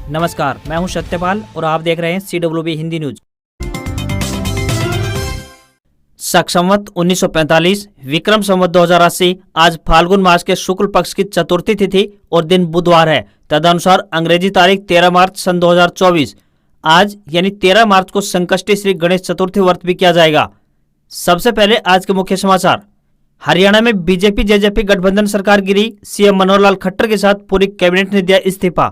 नमस्कार, मैं हूं सत्यपाल और आप देख रहे हैं CWB हिंदी न्यूज। शक संवत 1945 विक्रम संवत 2080 आज फाल्गुन मास के शुक्ल पक्ष की चतुर्थी तिथि और दिन बुधवार है। तदनुसार अंग्रेजी तारीख 13 मार्च सन 2024 आज यानी 13 मार्च को संकष्टी श्री गणेश चतुर्थी व्रत भी किया जाएगा। सबसे पहले आज के मुख्य समाचार। हरियाणा में बीजेपी जेजेपी गठबंधन सरकार गिरी, सीएम मनोहर लाल खट्टर के साथ पूरी कैबिनेट ने दिया इस्तीफा।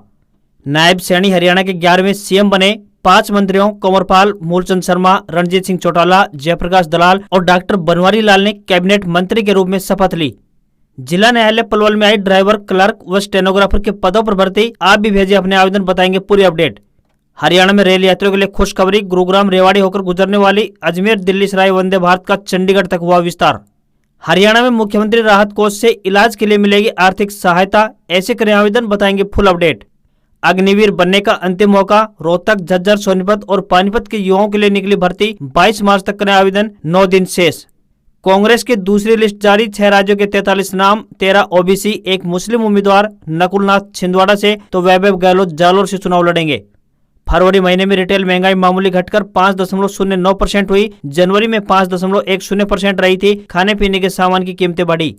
नायब सैनी हरियाणा के 11वें सीएम बने। 5 मंत्रियों कंवरपाल, मूलचंद शर्मा, रणजीत सिंह चौटाला, जयप्रकाश दलाल और डॉक्टर बनवारी लाल ने कैबिनेट मंत्री के रूप में शपथ ली। जिला न्यायालय पलवल में आई ड्राइवर, क्लर्क व स्टेनोग्राफर के पदों पर भर्ती। आप भी भेजे अपने आवेदन, बताएंगे पूरी अपडेट। हरियाणा में रेल यात्रियों के लिए खुशखबरी। गुरुग्राम रेवाड़ी होकर गुजरने वाली अजमेर दिल्ली सराय वंदे भारत का चंडीगढ़ तक हुआ विस्तार। हरियाणा में मुख्यमंत्री राहत कोष से इलाज के लिए मिलेगी आर्थिक सहायता। ऐसे करें आवेदन, बताएंगे फुल अपडेट। अग्निवीर बनने का अंतिम मौका। रोहतक, झज्जर, सोनीपत और पानीपत के युवाओं के लिए निकली भर्ती। 22 मार्च तक करें आवेदन, 9 दिन शेष। कांग्रेस की दूसरी लिस्ट जारी। 6 राज्यों के 43 नाम, 13 ओबीसी, 1 मुस्लिम उम्मीदवार नकुलनाथ छिंदवाड़ा से तो वैभव गहलोत जालोर से चुनाव लड़ेंगे। फरवरी महीने में रिटेल महंगाई मामूली घटकर 5.09% हुई। जनवरी में 5.10% रही थी। खाने पीने के सामान की कीमतें बढ़ी।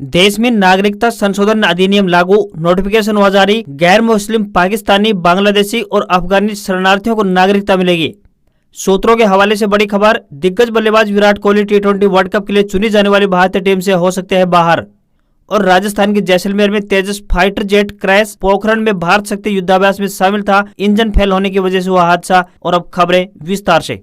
देश में नागरिकता संशोधन अधिनियम लागू। नोटिफिकेशन हुआ जारी। गैर मुस्लिम पाकिस्तानी, बांग्लादेशी और अफगानी शरणार्थियों को नागरिकता मिलेगी। सूत्रों के हवाले से बड़ी खबर। दिग्गज बल्लेबाज Virat Kohli T20 world cup के लिए चुनी जाने वाली भारतीय टीम से हो सकते हैं बाहर। और राजस्थान के जैसलमेर में तेजस फाइटर जेट क्रैश। पोखरण में भारत शक्ति युद्धाभ्यास में शामिल था, इंजन फेल होने की वजह से हुआ हादसा। और अब खबरें विस्तार से।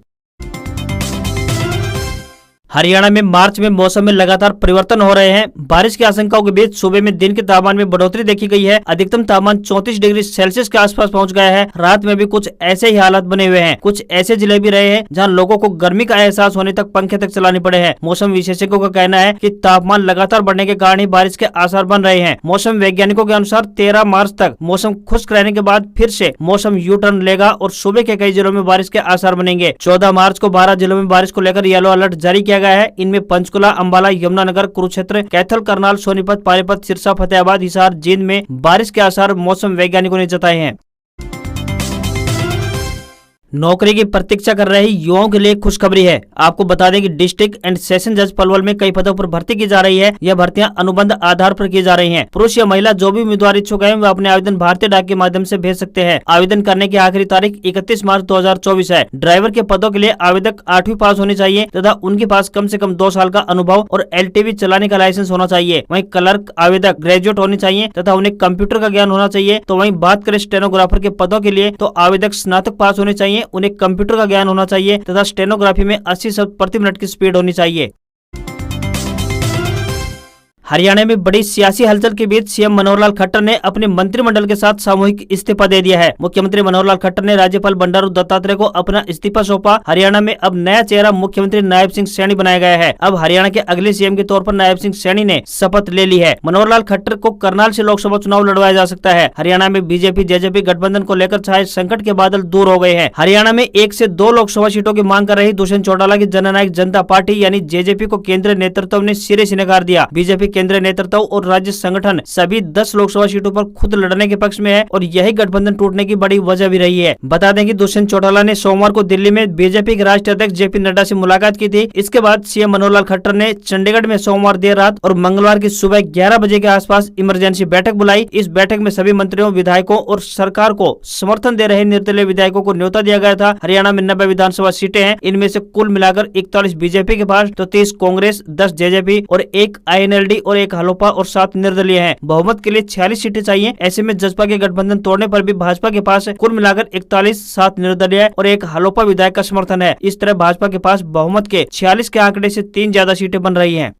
हरियाणा में मार्च में मौसम में लगातार परिवर्तन हो रहे हैं। बारिश की आशंकाओं के बीच सुबह में दिन के तापमान में बढ़ोतरी देखी गई है। अधिकतम तापमान 34 डिग्री सेल्सियस के आसपास पहुंच गया है। रात में भी कुछ ऐसे ही हालात बने हुए हैं। कुछ ऐसे जिले भी रहे हैं जहां लोगों को गर्मी का एहसास होने तक पंखे तक चलाने पड़े हैं। मौसम विशेषज्ञों का कहना है कि तापमान लगातार बढ़ने के कारण ही बारिश के आसार बन रहे हैं। मौसम वैज्ञानिकों के अनुसार 13 मार्च तक मौसम खुश्क रहने के बाद फिर से मौसम यू टर्न लेगा और सुबह के कई जिलों में बारिश के आसार बनेंगे। 14 मार्च को 12 जिलों में बारिश को लेकर येलो अलर्ट जारी किया गया है। इनमें पंचकुला, अंबाला, यमुनानगर, कुरुक्षेत्र, कैथल, करनाल, सोनीपत, पानीपत, सिरसा, फतेहाबाद, हिसार, जींद में बारिश के आसार मौसम वैज्ञानिकों ने जताए हैं। नौकरी की प्रतीक्षा कर रहे युवाओं के लिए खुशखबरी है। आपको बता दें कि डिस्ट्रिक्ट एंड सेशन जज पलवल में कई पदों पर भर्ती की जा रही है। यह भर्तियां अनुबंध आधार पर की जा रही हैं। पुरुष या महिला जो भी उम्मीदवार इच्छुक हैं, वे अपने आवेदन भारतीय डाक के माध्यम से भेज सकते हैं। आवेदन करने की आखिरी तारीख 31 मार्च 2024 है। ड्राइवर के पदों के लिए आवेदक 8वीं पास होनी चाहिए तथा उनके पास कम से कम 2 साल का अनुभव और LTV चलाने का लाइसेंस होना चाहिए। वहीं क्लर्क आवेदक ग्रेजुएट होने चाहिए तथा उन्हें कंप्यूटर का ज्ञान होना चाहिए। तो वहीं बात करें स्टेनोग्राफर के पदों के लिए तो आवेदक स्नातक पास होने चाहिए, उन्हें कंप्यूटर ज्ञान होना चाहिए तथा स्टेनोग्राफी में 80 शब्द प्रति मिनट की स्पीड होनी चाहिए। हरियाणा में बड़ी सियासी हलचल के बीच सीएम मनोहर लाल खट्टर ने अपने मंत्रिमंडल के साथ सामूहिक इस्तीफा दे दिया है। मुख्यमंत्री मनोहर लाल खट्टर ने राज्यपाल बंडारू दत्तात्रेय को अपना इस्तीफा सौंपा। हरियाणा में अब नया चेहरा मुख्यमंत्री नायब सिंह सैनी बनाया गया है। अब हरियाणा के अगले सीएम के तौर पर नायब सिंह सैनी ने शपथ ले ली है। मनोहर लाल खट्टर को करनाल से लोकसभा चुनाव लड़वाया जा सकता है। हरियाणा में बीजेपी जेजेपी गठबंधन को लेकर छाए संकट के बादल दूर हो गए हैं। हरियाणा में 1 से 2 लोकसभा सीटों की मांग कर रही दुष्यंत चौटाला की जननायक जनता पार्टी यानी जेजेपी को केंद्रीय नेतृत्व ने सिरे से नकार दिया। बीजेपी केंद्रीय नेतृत्व और राज्य संगठन सभी 10 लोकसभा सीटों पर खुद लड़ने के पक्ष में है और यही गठबंधन टूटने की बड़ी वजह भी रही है। बता दें कि दुष्यंत चौटाला ने सोमवार को दिल्ली में बीजेपी के राष्ट्रीय अध्यक्ष JP नड्डा से मुलाकात की थी। इसके बाद सीएम मनोहर लाल खट्टर ने चंडीगढ़ में सोमवार देर रात और मंगलवार की सुबह 11 बजे के आसपास इमरजेंसी बैठक बुलाई। इस बैठक में सभी मंत्रियों, विधायकों और सरकार को समर्थन दे रहे निर्दलीय विधायकों को न्योता दिया गया था। हरियाणा में 90 विधानसभा सीटें हैं। इनमें से कुल मिलाकर 41 बीजेपी के पास तो 30 कांग्रेस, 10 जेजेपी और 1 INLD और 1 हलोपा और 7 निर्दलीय हैं। बहुमत के लिए 46 सीटें चाहिए। ऐसे में जसपा के गठबंधन तोड़ने पर भी भाजपा के पास कुल मिलाकर 41, 7 निर्दलीय और 1 हलोपा विधायक का समर्थन है। इस तरह भाजपा के पास बहुमत के 46 के आंकड़े से 3 ज्यादा सीटें बन रही हैं।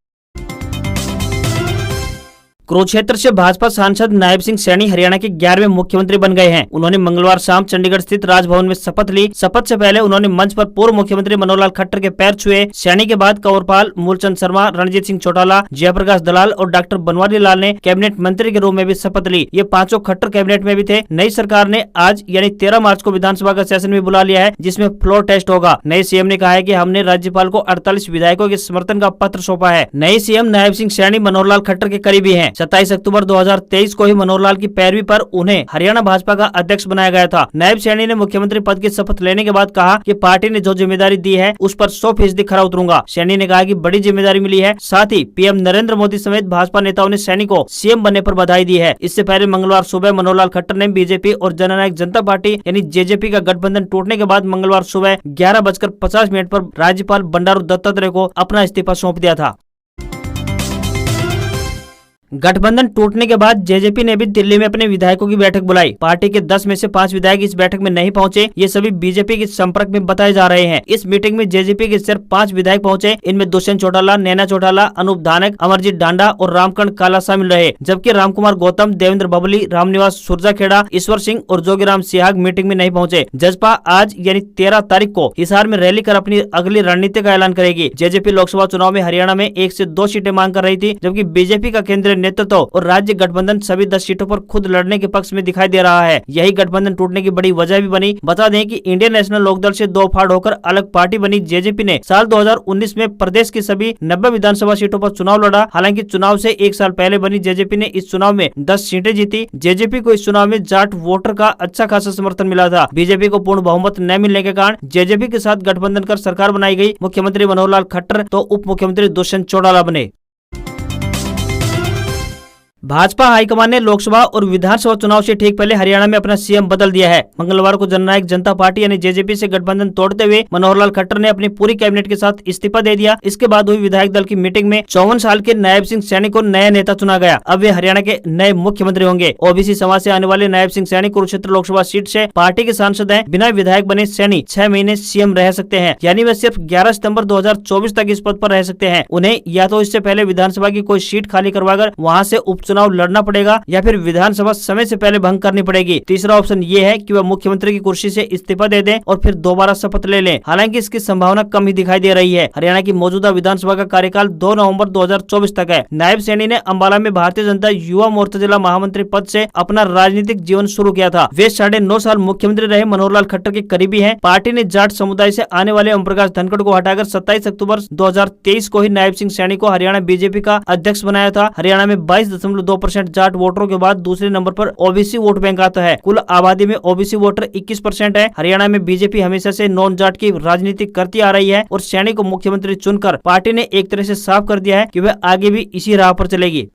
कुरुक्षेत्र से भाजपा सांसद नायब सिंह सैनी हरियाणा के 11वें मुख्यमंत्री बन गए हैं। उन्होंने मंगलवार शाम चंडीगढ़ स्थित राजभवन में शपथ ली। शपथ से पहले उन्होंने मंच पर पूर्व मुख्यमंत्री मनोहर लाल खट्टर के पैर छुए। सैनी के बाद कंवरपाल, मूलचंद शर्मा, रणजीत सिंह चौटाला, जयप्रकाश दलाल और डॉक्टर बनवारी लाल ने कैबिनेट मंत्री के रूप में भी शपथ ली। ये पांचों खट्टर कैबिनेट में भी थे। नई सरकार ने आज यानी 13 मार्च को विधानसभा का सेशन भी बुला लिया है, जिसमें फ्लोर टेस्ट होगा। नए सीएम ने कहा है कि हमने राज्यपाल को 48 विधायकों के समर्थन का पत्र सौंपा है। नए सीएम नायब सिंह सैनी मनोहर लाल खट्टर के करीबी हैं। 27 अक्टूबर 2023 को ही मनोहर लाल की पैरवी पर उन्हें हरियाणा भाजपा का अध्यक्ष बनाया गया था। नायब सैनी ने मुख्यमंत्री पद की शपथ लेने के बाद कहा कि पार्टी ने जो जिम्मेदारी दी है उस पर 100% खरा उतरूंगा। सैनी ने कहा कि बड़ी जिम्मेदारी मिली है। साथ ही पीएम नरेंद्र मोदी समेत भाजपा नेताओं ने सैनी को सीएम बनने पर बधाई दी है। इससे पहले मंगलवार सुबह मनोहर लाल खट्टर ने बीजेपी और जननायक जनता पार्टी यानी जेजेपी का गठबंधन टूटने के बाद मंगलवार सुबह 11:50 पर राज्यपाल बंडारू दत्तात्रेय को अपना इस्तीफा सौंप दिया था। गठबंधन टूटने के बाद जेजेपी ने भी दिल्ली में अपने विधायकों की बैठक बुलाई। पार्टी के 10 में से 5 विधायक इस बैठक में नहीं पहुंचे। ये सभी बीजेपी के संपर्क में बताए जा रहे हैं। इस मीटिंग में जेजेपी के सिर्फ 5 विधायक पहुंचे। इनमें दुष्यंत चौटाला, नैना चौटाला, अनूप धानक, अमरजीत डांडा और रामकरण काला शामिल रहे, जबकि रामकुमार गौतम, देवेंद्र बबली, रामनिवास सुरजाखेड़ा, ईश्वर सिंह और जोगीराम सिहाग मीटिंग में नहीं पहुंचे। जसपा आज यानी 13 तारीख को हिसार में रैली कर अपनी अगली रणनीति का ऐलान करेगी। जेजेपी लोकसभा चुनाव में हरियाणा में 1 से 2 सीटें मांग कर रही थी, जबकि बीजेपी का केंद्रीय नेतृत्व और राज्य गठबंधन सभी 10 सीटों पर खुद लड़ने के पक्ष में दिखाई दे रहा है। यही गठबंधन टूटने की बड़ी वजह भी बनी। बता दें कि इंडियन नेशनल लोकदल से 2 फाड़ होकर अलग पार्टी बनी जेजेपी ने साल 2019 में प्रदेश की सभी 90 विधानसभा सीटों पर चुनाव लड़ा। हालांकि चुनाव से 1 साल पहले बनी जेजेपी ने इस चुनाव में 10 सीटें जीती। जेजेपी को इस चुनाव में जाट वोटर का अच्छा खासा समर्थन मिला था। बीजेपी को पूर्ण बहुमत न मिलने के कारण जेजेपी के साथ गठबंधन कर सरकार बनाई गई। मुख्यमंत्री मनोहर लाल खट्टर तो उप मुख्यमंत्री दुष्यंत चौटाला बने। भाजपा हाईकमान ने लोकसभा और विधानसभा चुनाव से ठीक पहले हरियाणा में अपना सीएम बदल दिया है। मंगलवार को जननायक जनता पार्टी यानी जेजेपी से गठबंधन तोड़ते हुए मनोहर लाल खट्टर ने अपनी पूरी कैबिनेट के साथ इस्तीफा दे दिया। इसके बाद हुई विधायक दल की मीटिंग में 54 साल के नायब सिंह सैनी को नया नेता चुना गया। अब वे हरियाणा के नए मुख्यमंत्री होंगे। ओबीसी समाज से आने वाले नायब सिंह सैनी कुरुक्षेत्र लोकसभा सीट से पार्टी के सांसद हैं। बिना विधायक बने सैनी 6 महीने सीएम रह सकते हैं, यानी वे सिर्फ 11 सितंबर 2024 तक इस पद पर रह सकते हैं। उन्हें या तो इससे पहले विधानसभा की कोई सीट खाली करवाकर वहाँ से उपचुनाव लड़ना पड़ेगा या फिर विधानसभा समय से पहले भंग करनी पड़ेगी। तीसरा ऑप्शन ये है कि वह मुख्यमंत्री की कुर्सी से इस्तीफा दे दें और फिर दोबारा शपथ ले लें। हालांकि इसकी संभावना कम ही दिखाई दे रही है। हरियाणा की मौजूदा विधानसभा का कार्यकाल 2 नवंबर 2024 तक है। नायब सैनी ने अंबाला में भारतीय जनता युवा मोर्चा जिला महामंत्री पद से अपना राजनीतिक जीवन शुरू किया था। वे 9.5 साल मुख्यमंत्री रहे। मनोहर लाल खट्टर के करीबी हैं। पार्टी ने जाट समुदाय से आने वाले ओम प्रकाश धनखड़ को हटाकर 27 अक्टूबर 2023 को ही नायब सिंह सैनी को हरियाणा बीजेपी का अध्यक्ष बनाया था। हरियाणा में 22.2% जाट वोटरों के बाद दूसरे नंबर पर ओबीसी वोट बैंक आता है। कुल आबादी में ओबीसी वोटर 21% है। हरियाणा में बीजेपी हमेशा से नॉन जाट की राजनीति करती आ रही है और सैनी को मुख्यमंत्री चुनकर पार्टी ने एक तरह से साफ कर दिया है कि वह आगे भी इसी राह पर चलेगी।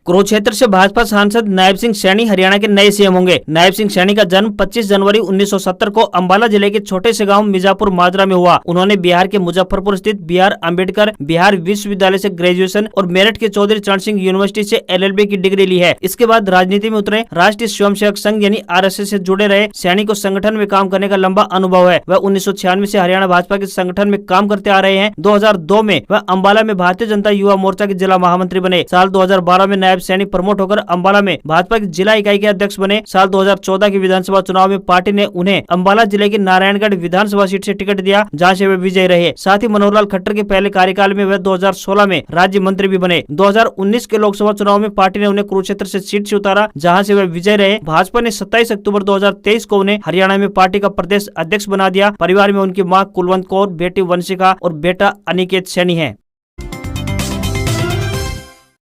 कुरुक्षेत्र से भाजपा सांसद नायब सिंह सैनी हरियाणा के नए सीएम होंगे। नायब सिंह सैनी का जन्म 25 जनवरी 1970 को अंबाला जिले के छोटे से गांव मिर्जापुर माजरा में हुआ। उन्होंने बिहार के मुजफ्फरपुर स्थित BR अम्बेडकर बिहार विश्वविद्यालय से ग्रेजुएशन और मेरठ के चौधरी चरण सिंह यूनिवर्सिटी से LLB की डिग्री ली है। इसके बाद राजनीति में उतरे। राष्ट्रीय स्वयंसेवक संघ यानी RSS से जुड़े रहे। सैनी को संगठन में काम करने का लंबा अनुभव है। वह 1996 से हरियाणा भाजपा के संगठन में काम करते आ रहे हैं। 2002 में वह अंबाला में भारतीय जनता युवा मोर्चा के जिला महामंत्री बने। साल 2012 में नायब सैनी प्रमोट होकर अंबाला में भाजपा की जिला इकाई के अध्यक्ष बने। साल 2014 के विधानसभा चुनाव में पार्टी ने उन्हें अंबाला जिले की नारायणगढ़ विधानसभा सीट से टिकट दिया, जहां से वे विजयी रहे। साथ ही मनोहर लाल खट्टर के पहले कार्यकाल में वह 2016 में राज्य मंत्री भी बने। 2019 के लोकसभा चुनाव में पार्टी ने उन्हें कुरुक्षेत्र से सीट से उतारा, जहां से वह विजय रहे। भाजपा ने 27 अक्टूबर 2023 को उन्हें हरियाणा में पार्टी का प्रदेश अध्यक्ष बना दिया। परिवार में उनकी मां कुलवंत कौर, बेटी वंशिका और बेटा अनिकेत सैनी है।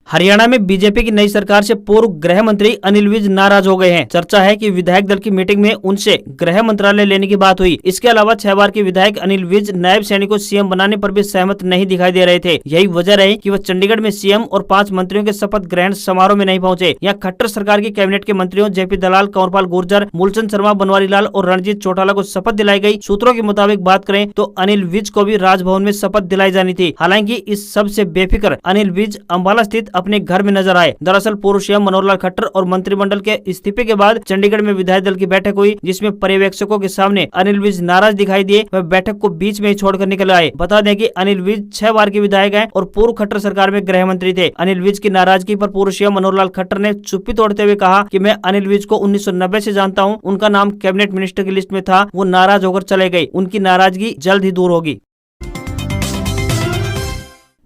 हरियाणा में बीजेपी की नई सरकार से पूर्व गृह मंत्री अनिल विज नाराज हो गए हैं। चर्चा है कि विधायक दल की मीटिंग में उनसे गृह मंत्रालय लेने की बात हुई। इसके अलावा 6 बार के विधायक अनिल विज नायब सैनी को सीएम बनाने पर भी सहमत नहीं दिखाई दे रहे थे। यही वजह रही कि वह चंडीगढ़ में सीएम और 5 मंत्रियों के शपथ ग्रहण समारोह में नहीं पहुंचे। यहाँ खट्टर सरकार की कैबिनेट के मंत्रियों JP दलाल, कंवरपाल गुर्जर, मूलचंद शर्मा, बनवारी लाल और रणजीत चौटाला को शपथ दिलाई गई। सूत्रों के मुताबिक बात करें तो अनिल विज को भी राजभवन में शपथ दिलाई जानी थी। हालांकि इस सब से बेफिक्र अनिल विज अंबाला स्थित अपने घर में नजर आए। दरअसल पूर्व सीएम मनोहर लाल खट्टर और मंत्रिमंडल के इस्तीफे के बाद चंडीगढ़ में विधायक दल की बैठक हुई, जिसमें पर्यवेक्षकों के सामने अनिल विज नाराज दिखाई दिए। वह बैठक को बीच में ही छोड़कर निकल आए। बता दें कि अनिल विज 6 बार के विधायक हैं और पूर्व खट्टर सरकार में गृह मंत्री थे। अनिल विज की नाराजगी पर पूर्व सीएम मनोहर लाल खट्टर ने चुप्पी तोड़ते हुए कहा कि मैं अनिल विज को 1990 से जानता हूं। उनका नाम कैबिनेट मिनिस्टर की लिस्ट में था। वो नाराज होकर चले गए। उनकी नाराजगी जल्द ही दूर होगी।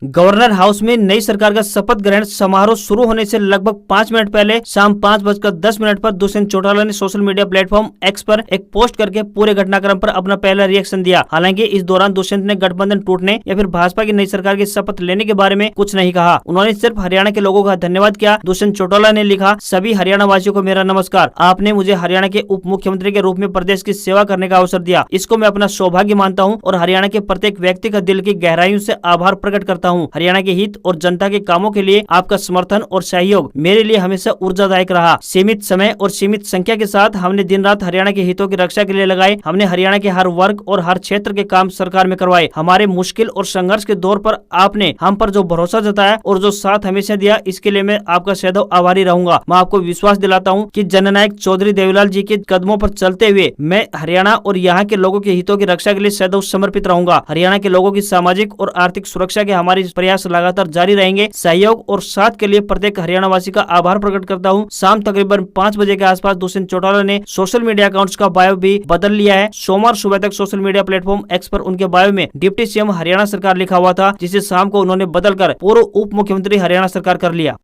गवर्नर हाउस में नई सरकार का शपथ ग्रहण समारोह शुरू होने से लगभग 5 मिनट पहले शाम 5:10 पर दुष्यंत चौटाला ने सोशल मीडिया प्लेटफॉर्म एक्स पर एक पोस्ट करके पूरे घटनाक्रम पर अपना पहला रिएक्शन दिया। हालांकि इस दौरान दुष्यंत ने गठबंधन टूटने या फिर भाजपा की नई सरकार की शपथ लेने के बारे में कुछ नहीं कहा। उन्होंने सिर्फ हरियाणा के लोगों का धन्यवाद किया। दुष्यंत चौटाला ने लिखा, सभी हरियाणा वासियों को मेरा नमस्कार। आपने मुझे हरियाणा के उप मुख्यमंत्री के रूप में प्रदेश की सेवा करने का अवसर दिया। इसको मैं अपना सौभाग्य मानता हूँ और हरियाणा के प्रत्येक व्यक्ति का दिल की गहराइयों से आभार प्रकट करता हूँ। हरियाणा के हित और जनता के कामों के लिए आपका समर्थन और सहयोग मेरे लिए हमेशा ऊर्जादायक रहा। सीमित समय और सीमित संख्या के साथ हमने दिन रात हरियाणा के हितों की रक्षा के लिए लगाए। हमने हरियाणा के हर वर्ग और हर क्षेत्र के काम सरकार में करवाए। हमारे मुश्किल और संघर्ष के दौर पर आपने हम पर जो भरोसा जताया और जो साथ हमेशा दिया, इसके लिए मैं आपका सदैव आभारी रहूंगा। मैं आपको विश्वास दिलाता हूँ कि जननायक चौधरी देवीलाल जी के कदमों पर चलते हुए मैं हरियाणा और यहाँ के लोगों के हितों की रक्षा के लिए सदैव समर्पित रहूंगा। हरियाणा के लोगों की सामाजिक और आर्थिक सुरक्षा के हमारे प्रयास लगातार जारी रहेंगे। सहयोग और साथ के लिए प्रत्येक हरियाणा वासी का आभार प्रकट करता हूं। शाम तकरीबन 5 बजे के आसपास दुष्यंत चौटाला ने सोशल मीडिया अकाउंट्स का बायो भी बदल लिया है। सोमवार सुबह तक सोशल मीडिया प्लेटफॉर्म एक्स पर उनके बायो में डिप्टी सीएम हरियाणा सरकार लिखा हुआ था, जिसे शाम को उन्होंने बदलकर पूर्व उप मुख्यमंत्री हरियाणा सरकार कर लिया।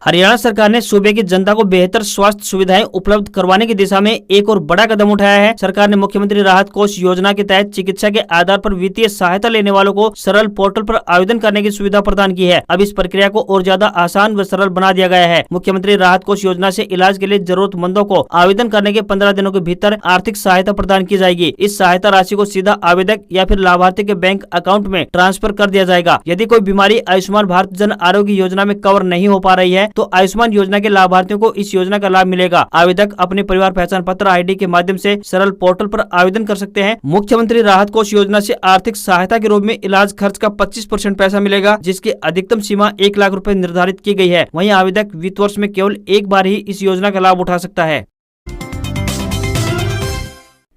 हरियाणा सरकार ने सूबे की जनता को बेहतर स्वास्थ्य सुविधाएं उपलब्ध करवाने की दिशा में एक और बड़ा कदम उठाया है। सरकार ने मुख्यमंत्री राहत कोष योजना के तहत चिकित्सा के आधार पर वित्तीय सहायता लेने वालों को सरल पोर्टल पर आवेदन करने की सुविधा प्रदान की है। अब इस प्रक्रिया को और ज्यादा आसान व सरल बना दिया गया है। मुख्यमंत्री राहत कोष योजना से इलाज के लिए जरूरतमंदों को आवेदन करने के 15 दिनों के भीतर आर्थिक सहायता प्रदान की जाएगी। इस सहायता राशि को सीधा आवेदक या फिर लाभार्थी के बैंक अकाउंट में ट्रांसफर कर दिया जाएगा। यदि कोई बीमारी आयुष्मान भारत जन आरोग्य योजना में कवर नहीं हो पा रही है तो आयुष्मान योजना के लाभार्थियों को इस योजना का लाभ मिलेगा। आवेदक अपने परिवार पहचान पत्र आईडी के माध्यम से सरल पोर्टल पर आवेदन कर सकते हैं। मुख्यमंत्री राहत कोष योजना से आर्थिक सहायता के रूप में इलाज खर्च का 25% पैसा मिलेगा, जिसकी अधिकतम सीमा 1 लाख रुपए निर्धारित की गई है। वहीं आवेदक वित्त वर्ष में केवल एक बार ही इस योजना का लाभ उठा सकता है।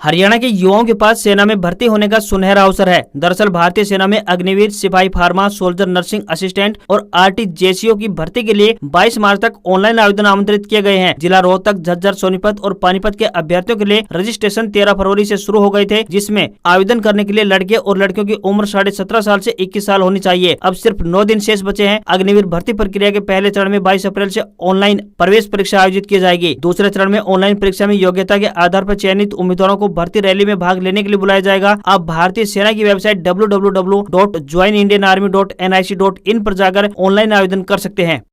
हरियाणा के युवाओं के पास सेना में भर्ती होने का सुनहरा अवसर है। दरअसल भारतीय सेना में अग्निवीर, सिपाही, फार्मा, सोल्जर, नर्सिंग असिस्टेंट और आरटीजेसीओ की भर्ती के लिए 22 मार्च तक ऑनलाइन आवेदन आमंत्रित किए गए हैं। जिला रोहतक, झज्जर, सोनीपत और पानीपत के अभ्यर्थियों के लिए रजिस्ट्रेशन 13 फरवरी से शुरू हो गए थे, जिसमें आवेदन करने के लिए लड़के और लड़कियों की उम्र 17.5 साल से 21 साल होनी चाहिए। अब सिर्फ 9 दिन शेष बचे हैं। अग्निवीर भर्ती प्रक्रिया के पहले चरण में 22 अप्रैल से ऑनलाइन प्रवेश परीक्षा आयोजित की जाएगी। दूसरे चरण में ऑनलाइन परीक्षा में योग्यता के आधार पर चयनित उम्मीदवारों को भर्ती रैली में भाग लेने के लिए बुलाया जाएगा। आप भारतीय सेना की वेबसाइट www.joinindianarmy.nic.in पर जाकर ऑनलाइन आवेदन कर सकते हैं।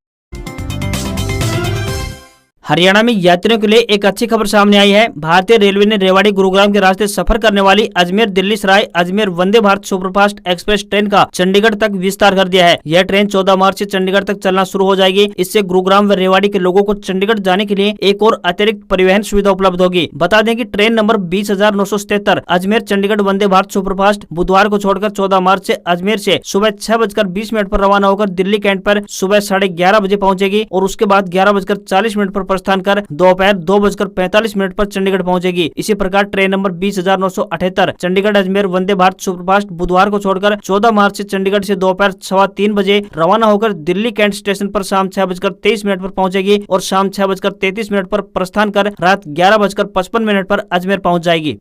हरियाणा में यात्रियों के लिए एक अच्छी खबर सामने आई है। भारतीय रेलवे ने रेवाड़ी गुरुग्राम के रास्ते सफर करने वाली Ajmer Delhi Sarai Ajmer Vande Bharat superfast express train का चंडीगढ़ तक विस्तार कर दिया है। यह ट्रेन 14 मार्च से चंडीगढ़ तक चलना शुरू हो जाएगी। इससे गुरुग्राम व रेवाड़ी के लोगों को चंडीगढ़ जाने के लिए एक और अतिरिक्त परिवहन सुविधा उपलब्ध होगी। बता दें कि train number 20,977 Ajmer Chandigarh Vande Bharat superfast बुधवार को छोड़कर 14 मार्च से अजमेर से सुबह 6:20 पर रवाना होकर दिल्ली कैंट पर सुबह 11:30 बजे पहुंचेगी और उसके बाद 11:40 पर प्रस्थान कर दोपहर 2:45 पर चंडीगढ़ पहुंचेगी। इसी प्रकार train number 20,978 Chandigarh Ajmer Vande Bharat superfast बुधवार को छोड़कर 14 मार्च से चंडीगढ़ से दोपहर 3:15 बजे रवाना होकर दिल्ली कैंट स्टेशन पर शाम 6:23 पर पहुंचेगी और शाम 6:33 पर प्रस्थान कर रात 11:55 पर अजमेर पहुंच जाएगी।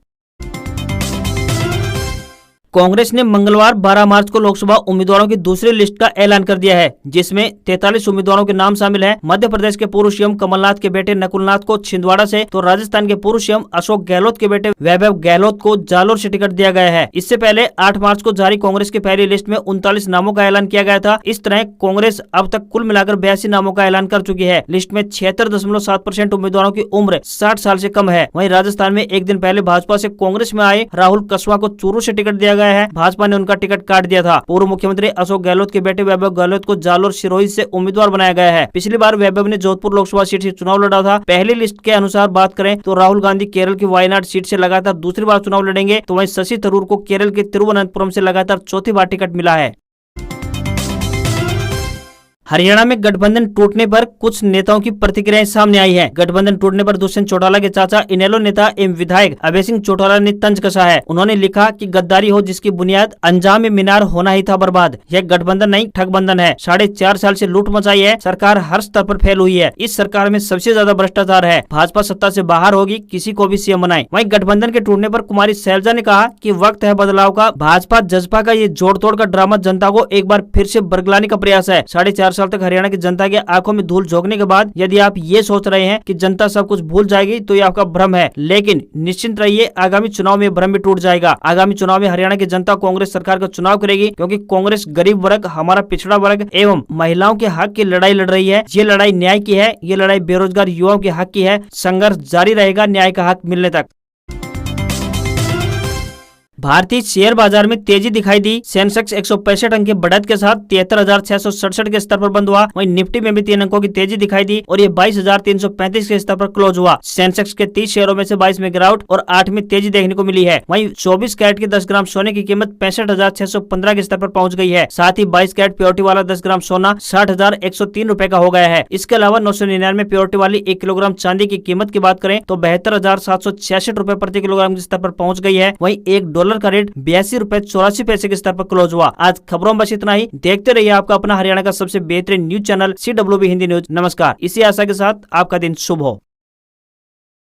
कांग्रेस ने मंगलवार 12 मार्च को लोकसभा उम्मीदवारों की दूसरी लिस्ट का ऐलान कर दिया है, जिसमें 43 उम्मीदवारों के नाम शामिल हैं। मध्य प्रदेश के पूर्व सीएम कमलनाथ के बेटे नकुलनाथ को छिंदवाड़ा से, तो राजस्थान के पूर्व सीएम अशोक गहलोत के बेटे वैभव गहलोत को जालोर से टिकट दिया गया है। इससे पहले 8 मार्च को जारी कांग्रेस की पहली लिस्ट में 39 नामों का ऐलान किया गया था। इस तरह कांग्रेस अब तक कुल मिलाकर 82 नामों का ऐलान कर चुकी है। लिस्ट में 76.7% उम्मीदवारों की उम्र 60 साल से कम है। वहीं राजस्थान में एक दिन पहले भाजपा से कांग्रेस में आए राहुल कसवा को चूरू से टिकट दिया गया है। भाजपा ने उनका टिकट काट दिया था। पूर्व मुख्यमंत्री अशोक गहलोत के बेटे वैभव गहलोत को जालोर सिरोही से उम्मीदवार बनाया गया है। पिछली बार वैभव ने जोधपुर लोकसभा सीट से चुनाव लड़ा था। पहली लिस्ट के अनुसार बात करें तो राहुल गांधी केरल की वायनाड सीट से लगातार दूसरी बार चुनाव लड़ेंगे, तो वहीं शशि थरूर को केरल के तिरुवनंतपुरम से लगातार चौथी बार टिकट मिला है। हरियाणा में गठबंधन टूटने पर कुछ नेताओं की प्रतिक्रियाएं सामने आई है। गठबंधन टूटने पर दुष्यंत चौटाला के चाचा इनेलो नेता एवं विधायक अभय सिंह चौटाला ने तंज कसा है। उन्होंने लिखा कि गद्दारी हो जिसकी बुनियाद अंजाम में मीनार होना ही था बर्बाद। यह गठबंधन नहीं ठगबंधन है। 4.5 साल से लूट मचाई है। सरकार हर स्तर पर फेल हुई है। इस सरकार में सबसे ज्यादा भ्रष्टाचार है। भाजपा सत्ता से बाहर होगी, किसी को भी सीएम बनाए। वहीं गठबंधन के टूटने पर कुमारी शैलजा ने कहा कि वक्त है बदलाव का। भाजपा जसपा का ये जोड़ तोड़ का ड्रामा जनता को एक बार फिर से बरगलाने का प्रयास है। 4.5 साल तक हरियाणा की जनता की आंखों में धूल झोंकने के बाद यदि आप ये सोच रहे हैं कि जनता सब कुछ भूल जाएगी तो ये आपका भ्रम है। लेकिन निश्चिंत रहिए, आगामी चुनाव में भ्रम भी टूट जाएगा। आगामी चुनाव में हरियाणा की जनता कांग्रेस सरकार का चुनाव करेगी, क्योंकि कांग्रेस गरीब वर्ग, हमारा पिछड़ा वर्ग एवं महिलाओं के हक की लड़ाई लड़ रही है। ये लड़ाई न्याय की है। ये लड़ाई बेरोजगार युवाओं के हक की है। संघर्ष जारी रहेगा न्याय का हक मिलने तक। भारतीय शेयर बाजार में तेजी दिखाई दी। सेंसेक्स 165 अंक की बढ़त के साथ 73,667 के स्तर पर बंद हुआ। वहीं निफ्टी में भी 3 अंकों की तेजी दिखाई दी और ये 22,335 के स्तर पर क्लोज हुआ। सेंसेक्स के 30 शेयरों में से 22 में गिरावट और 8 में तेजी देखने को मिली है। वहीं 24 कैरेट के 10 ग्राम सोने की कीमत 65,615 के स्तर पर पहुंच गई है। साथ ही 22 कैरेट प्योरिटी वाला 10 ग्राम सोना 60,103 रुपए का हो गया है। इसके अलावा 999 प्योरिटी वाली 1 किलोग्राम चांदी की कीमत की बात करें तो 72,766 रुपए प्रति किलोग्राम के स्तर पर पहुंच गई है। वहीं $1 का रेट 82.84 के स्तर पर क्लोज हुआ। आज खबरों में बस इतना ही। देखते रहिए आपका अपना हरियाणा का सबसे बेहतरीन news channel CWB Hindi news. नमस्कार। इसी आशा के साथ आपका दिन शुभ हो।